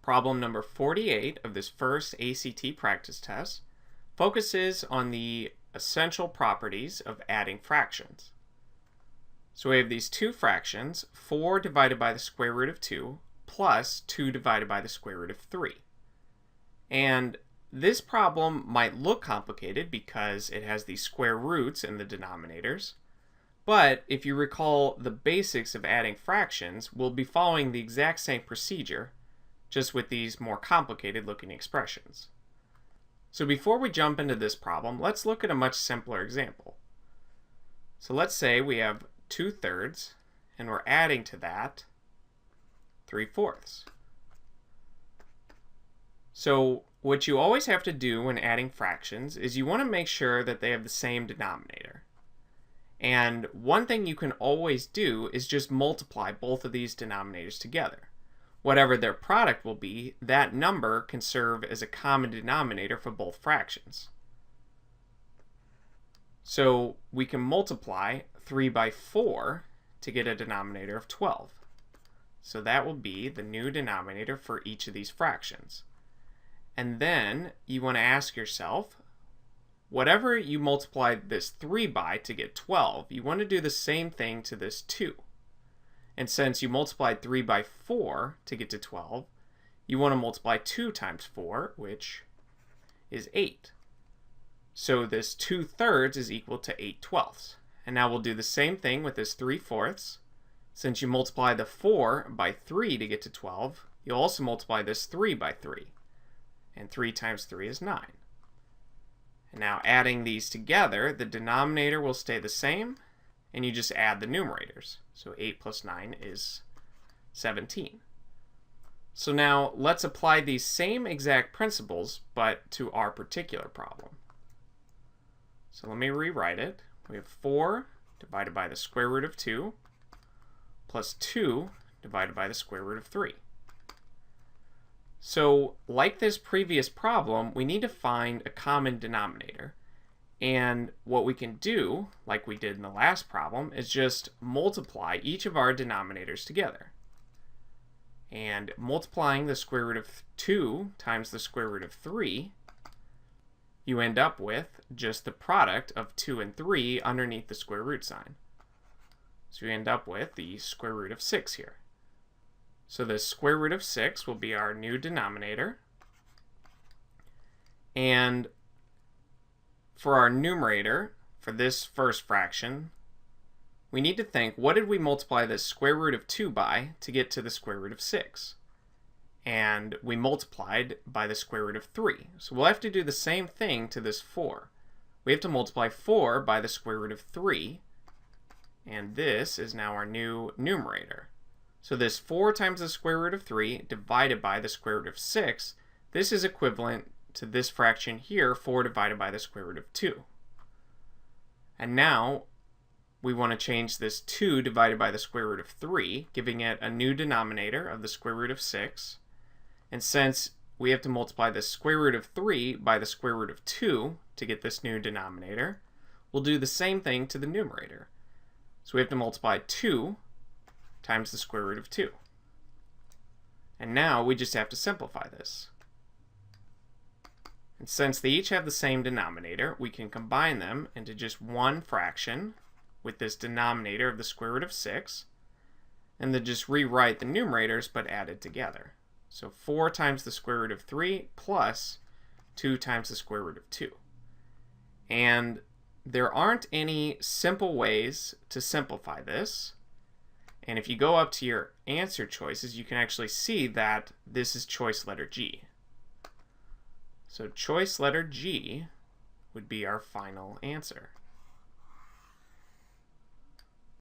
Problem number 48 of this first ACT practice test focuses on the essential properties of adding fractions. So we have these two fractions, 4 divided by the square root of 2 plus 2 divided by the square root of 3. And this problem might look complicated because it has these square roots in the denominators. But if you recall the basics of adding fractions, we'll be following the exact same procedure, just with these more complicated looking expressions. So before we jump into this problem, let's look at a much simpler example. So let's say we have 2/3 and we're adding to that 3/4. So what you always have to do when adding fractions is you want to make sure that they have the same denominator. And one thing you can always do is just multiply both of these denominators together. Whatever their product will be, that number can serve as a common denominator for both fractions. So we can multiply 3 by 4 to get a denominator of 12. So that will be the new denominator for each of these fractions. And then you want to ask yourself, whatever you multiply this 3 by to get 12, you want to do the same thing to this 2. And since you multiplied 3 by 4 to get to 12, you want to multiply 2 times 4, which is 8. So this 2/3 is equal to 8/12. And now we'll do the same thing with this 3/4. Since you multiply the 4 by 3 to get to 12, you'll also multiply this 3 by 3. And 3 times 3 is 9. And now adding these together, the denominator will stay the same, and you just add the numerators. So 8 plus 9 is 17. So now let's apply these same exact principles, but to our particular problem. So let me rewrite it. We have 4 divided by the square root of 2 plus 2 divided by the square root of 3. So like this previous problem, we need to find a common denominator. And what we can do, like we did in the last problem, is just multiply each of our denominators together. And multiplying the square root of 2 times the square root of 3, you end up with just the product of 2 and 3 underneath the square root sign. So you end up with the square root of 6 here. So the square root of 6 will be our new denominator. And for our numerator, for this first fraction, we need to think, what did we multiply this square root of 2 by to get to the square root of 6? And we multiplied by the square root of 3. So we'll have to do the same thing to this 4. We have to multiply 4 by the square root of 3. And this is now our new numerator. So this 4 times the square root of 3 divided by the square root of 6, this is equivalent to this fraction here, 4 divided by the square root of 2. And now we want to change this 2 divided by the square root of 3, giving it a new denominator of the square root of 6. And since we have to multiply the square root of 3 by the square root of 2 to get this new denominator, we'll do the same thing to the numerator. So we have to multiply 2 times the square root of 2. And now we just have to simplify this. And since they each have the same denominator, we can combine them into just one fraction with this denominator of the square root of 6, and then just rewrite the numerators but add it together. So 4 times the square root of 3 plus 2 times the square root of 2. And there aren't any simple ways to simplify this. And if you go up to your answer choices, you can actually see that this is choice letter G. So choice letter G would be our final answer.